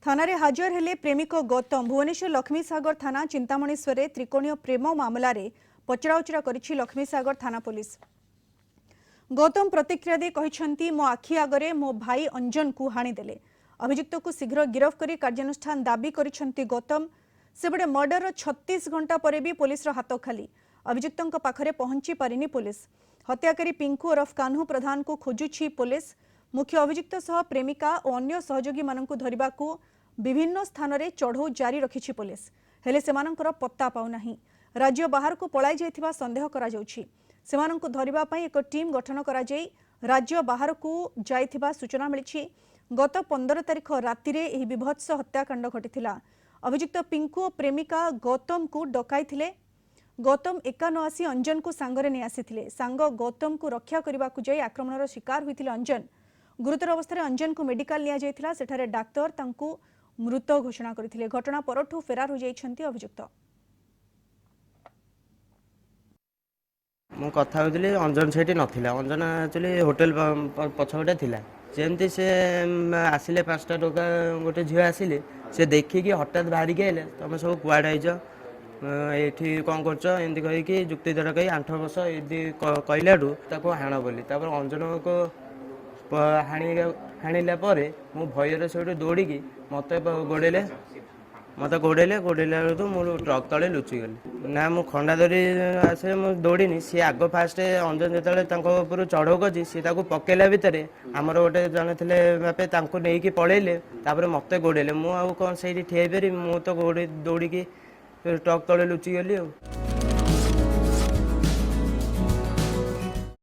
थाना हाजर हेले प्रेमिक गौतम। भुवनेश्वर लक्ष्मीसागर थाना चिंतामणीश्वर त्रिकोणीय प्रेम मामला रे पचराउचरा करिछि लक्ष्मीसागर थाना पुलिस। गौतम प्रतिक्रिया दे कहिसंती मो आखि आगरे मो भाई अंजन को हाणीदेले। अभियुक्त को शीघ्र गिरफ्त करी कार्यानुष्ठान दाबी करिसंती गौतम। सेबडे मर्डर 36 घंटा पर भी पुलिस हाथ खाली। अभियुक्तों पाखरे पहुंची पारिनी पुलिस। हत्याकारी पिंकू ओरफ कान्हू प्रधान को खोजुछि पुलिस। मुख्य अभियुक्त सह प्रेमिका और अन्य सहयोगी माननकु धरिबाकु विभिन्न स्थान रे चढ़ऊ जारी रखिछि पुलिस। हेले सेमानंकर पत्ता पाउ नाही। राज्य बाहर को पलाई जाइथिबा संदेह करा जाउछि। सेमानंकु धरिबा पई एक टीम गठन करा जाई राज्य बाहर को जाइथिबा सूचना मिलिछि। गत 15 तारिख राति रे एही विभत्स हत्याकांड घटिथिला। अभियुक्त पिंकू और प्रेमिका गौतम को डकाइथिले। गौतम एका न आसी अंजन को सांगरे नहीं आसीथिले। सांग गौतम को रक्षा करने को जाई आक्रमणर शिकार होइथिले अंजन। गुरुतर अवस्था अंजन को मेडिकल लिया जाइथिला। सेठारे डाक्तर तांकु मृत घोषणा करथिले। घटना परठू फेरार हो जाइछंती अभियुक्त। मु कथा होइतिले अंजन सेठी नथिला। अंजन एक्चुअली होटल पछपटे थिला। जेमती से आसिले 5टा टोका गोटे झियो आसिले से देखिकी हठात बाहरी आइले तुम सब कुआडे आइज ये कौन करमती कहीकि जुक्ति द्वारा कही 8 वर्ष ये कहलाठू ताको हाण बोली अंजन को हाणिला मु भयर से दौड़ी मत गोड़े गोड़ेला तो मुझे ट्रक तले लुचिगली ना मु खंडा धरी आसे मु दौड़नी सी आग फास्ट अंजन जो चढ़ऊ कर सी पकेला भितर आमर गोटे जन थे बापे नहीं पलैले मत गोड़ेले मुझे कौन से ठिया पारि मु तो दौड़ी ट्रक तले लुचिगली।